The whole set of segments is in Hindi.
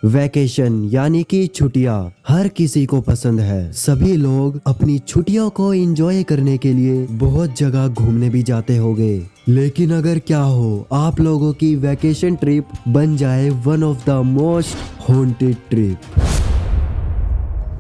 वैकेशन यानी कि छुट्टियां हर किसी को पसंद है। सभी लोग अपनी छुट्टियों को एंजॉय करने के लिए बहुत जगह घूमने भी जाते होंगे। लेकिन अगर क्या हो आप लोगों की वैकेशन ट्रिप बन जाए one of the most haunted trip.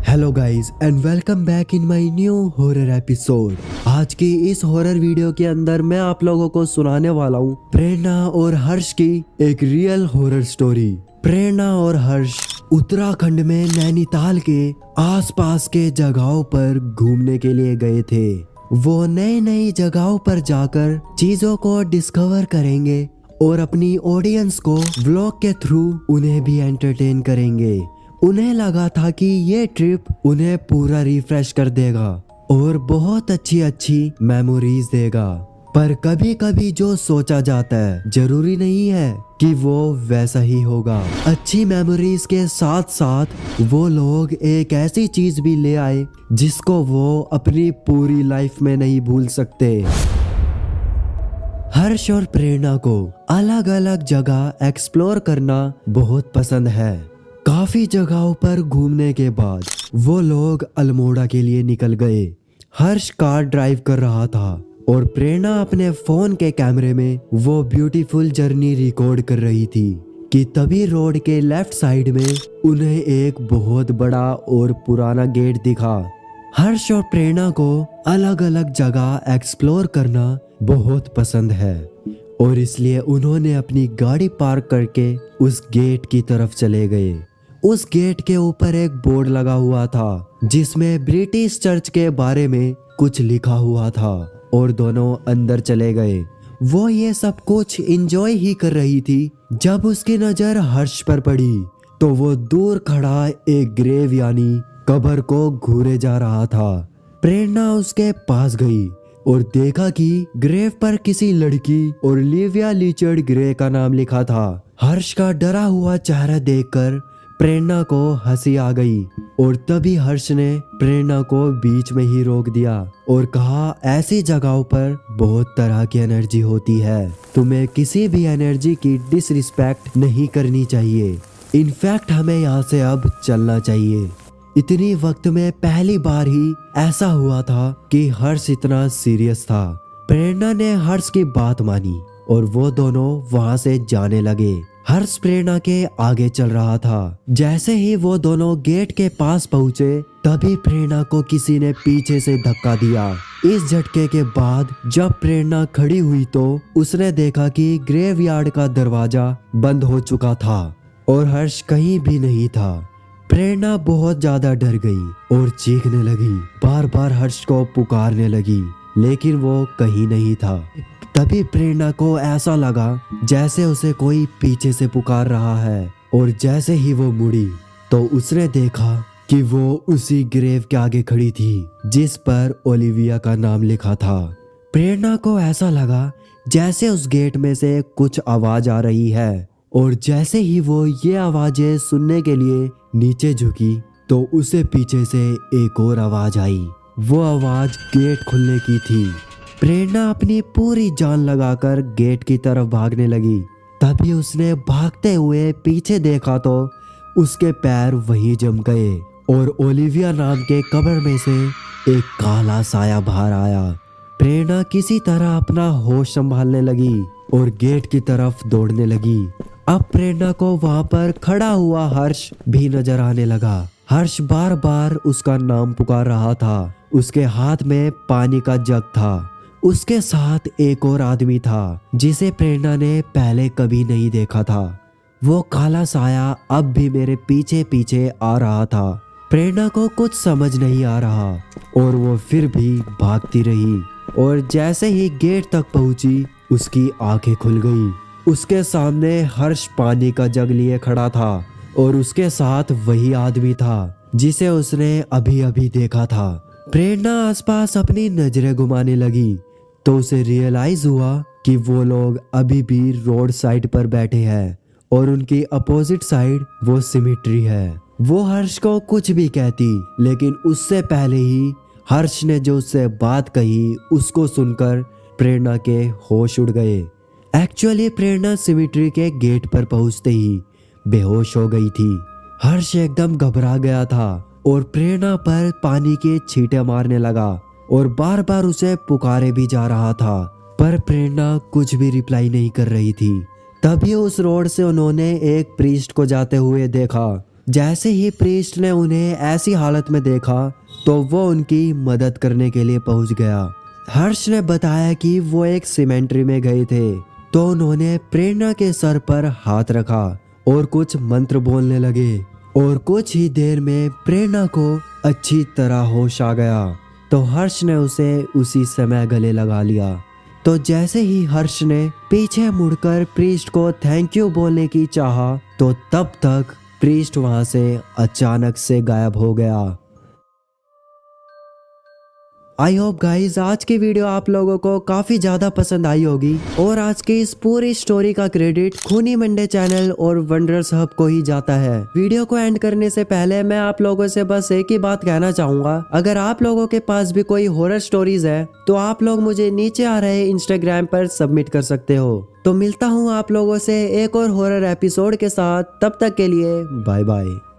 Hello guys and welcome back in my new horror episode. आज की इस हॉरर वीडियो के अंदर मैं आप लोगों को सुनाने वाला हूँ प्रेरणा और हर्ष की एक रियल हॉरर स्टोरी। प्रेरणा और हर्ष उत्तराखंड में नैनीताल के आसपास के जगहों पर घूमने के लिए गए थे। वो नई नई जगहों पर जाकर चीजों को डिस्कवर करेंगे और अपनी ऑडियंस को व्लॉग के थ्रू उन्हें भी एंटरटेन करेंगे। उन्हें लगा था कि ये ट्रिप उन्हें पूरा रिफ्रेश कर देगा और बहुत अच्छी अच्छी मेमोरीज देगा। पर कभी कभी जो सोचा जाता है जरूरी नहीं है कि वो वैसा ही होगा। अच्छी मेमोरीज के साथ साथ वो लोग एक ऐसी चीज भी ले आए जिसको वो अपनी पूरी लाइफ में नहीं भूल सकते। हर्ष और प्रेरणा को अलग अलग जगह एक्सप्लोर करना बहुत पसंद है। काफी जगहों पर घूमने के बाद वो लोग अल्मोड़ा के लिए निकल गए। हर्ष कार ड्राइव कर रहा था और प्रेरणा अपने फोन के कैमरे में वो ब्यूटीफुल जर्नी रिकॉर्ड कर रही थी कि तभी रोड के लेफ्ट साइड में उन्हें एक बहुत बड़ा और पुराना गेट दिखा। हर्ष और प्रेरणा को अलग अलग जगह एक्सप्लोर करना बहुत पसंद है और इसलिए उन्होंने अपनी गाड़ी पार्क करके उस गेट की तरफ चले गए। उस गेट के ऊपर एक बोर्ड लगा हुआ था जिसमें ब्रिटिश चर्च के बारे में कुछ लिखा हुआ था और दोनों अंदर चले गए। वो ये सब कुछ एंजॉय ही कर रही थी जब उसकी नजर हर्ष पर पड़ी तो वो दूर खड़ा एक ग्रेव यानी कब्र को घूरे जा रहा था। प्रेरणा उसके पास गई और देखा कि ग्रेव पर किसी लड़की और लिविया लिचर्ड ग्रे का नाम लिखा था। हर्ष का डरा हुआ चेहरा देखकर प्रेरणा को हंसी आ गई और तभी हर्ष ने प्रेरणा को बीच में ही रोक दिया और कहा, ऐसी जगहों पर बहुत तरह की एनर्जी होती है, तुम्हें किसी भी एनर्जी की डिसरिस्पेक्ट नहीं करनी चाहिए। इनफैक्ट हमें यहाँ से अब चलना चाहिए। इतनी वक्त में पहली बार ही ऐसा हुआ था कि हर्ष इतना सीरियस था। प्रेरणा ने हर्ष की बात मानी और वो दोनों वहाँ से जाने लगे। हर्ष प्रेरणा के आगे चल रहा था। जैसे ही वो दोनों गेट के पास पहुंचे तभी प्रेरणा को किसी ने पीछे से धक्का दिया। इस झटके के बाद जब प्रेरणा खड़ी हुई तो उसने देखा कि ग्रेवयार्ड का दरवाजा बंद हो चुका था और हर्ष कहीं भी नहीं था। प्रेरणा बहुत ज्यादा डर गई और चीखने लगी, बार बार हर्ष को पुकारने लगी लेकिन वो कहीं नहीं था। तभी प्रेरणा को ऐसा लगा जैसे उसे कोई पीछे से पुकार रहा है और जैसे ही वो मुड़ी तो उसने देखा कि वो उसी ग्रेव के आगे खड़ी थी जिस पर ओलिविया का नाम लिखा था। प्रेरणा को ऐसा लगा जैसे उस गेट में से कुछ आवाज आ रही है और जैसे ही वो ये आवाजें सुनने के लिए नीचे झुकी तो उसे पीछे से एक और आवाज आई। वो आवाज गेट खुलने की थी। प्रेरणा अपनी पूरी जान लगाकर गेट की तरफ भागने लगी। तभी उसने भागते हुए पीछे देखा तो उसके पैर वहीं जम गए और ओलिविया नाम के कब्र में से एक काला साया बाहर आया। प्रेरणा किसी तरह अपना होश संभालने लगी और गेट की तरफ दौड़ने लगी। अब प्रेरणा को वहां पर खड़ा हुआ हर्ष भी नजर आने लगा। हर्ष बार बार उसका नाम पुकार रहा था। उसके हाथ में पानी का जग था। उसके साथ एक और आदमी था जिसे प्रेरणा ने पहले कभी नहीं देखा था। वो काला साया अब भी मेरे पीछे पीछे आ रहा था। प्रेरणा को कुछ समझ नहीं आ रहा और वो फिर भी भागती रही और जैसे ही गेट तक पहुंची उसकी आंखें खुल गई। उसके सामने हर्ष पानी का जग लिए खड़ा था और उसके साथ वही आदमी था जिसे उसने अभी अभी देखा था। प्रेरणा आसपास अपनी नजरें घुमाने लगी तो उसे रियलाइज हुआ कि वो लोग अभी भी रोड साइड पर बैठे हैं और उनकी अपोजिट साइड वो सिमेट्री है। वो हर्ष को कुछ भी कहती लेकिन उससे पहले ही हर्ष ने जो उससे बात कही उसको सुनकर प्रेरणा के होश उड़ गए। एक्चुअली प्रेरणा सिमेट्री के गेट पर पहुंचते ही बेहोश हो गई थी। हर्ष एकदम घबरा गया था और प्रेरणा पर पानी के छींटे मारने लगा और बार बार उसे पुकारे भी जा रहा था, पर प्रेरणा कुछ भी रिप्लाई नहीं कर रही थी। तभी उस रोड से उन्होंने एक प्रीस्ट को जाते हुए देखा। जैसे ही प्रीस्ट ने उन्हें ऐसी हालत में देखा तो वो उनकी मदद करने के लिए पहुंच गया। हर्ष ने बताया कि वो एक सिमेंट्री में गए थे, तो उन्होंने प्रेरणा के सर पर हाथ रखा और कुछ मंत्र बोलने लगे और कुछ ही देर में प्रेरणा को अच्छी तरह होश आ गया। तो हर्ष ने उसे उसी समय गले लगा लिया। तो जैसे ही हर्ष ने पीछे मुड़कर प्रीस्ट को थैंक यू बोलने की चाहा, तो तब तक प्रीस्ट वहां से अचानक से गायब हो गया। आई होप गाइज आज की वीडियो आप लोगों को काफी ज्यादा पसंद आई होगी और आज की इस पूरी स्टोरी का क्रेडिट खूनी मंडे चैनल और वंडरस हब को ही जाता है। वीडियो को एंड करने से पहले मैं आप लोगों से बस एक ही बात कहना चाहूंगा, अगर आप लोगों के पास भी कोई हॉरर स्टोरीज है तो आप लोग मुझे नीचे आ रहे इंस्टाग्राम पर सबमिट कर सकते हो। तो मिलता हूँ आप लोगों से एक और हॉरर एपिसोड के साथ, तब तक के लिए बाय बाय।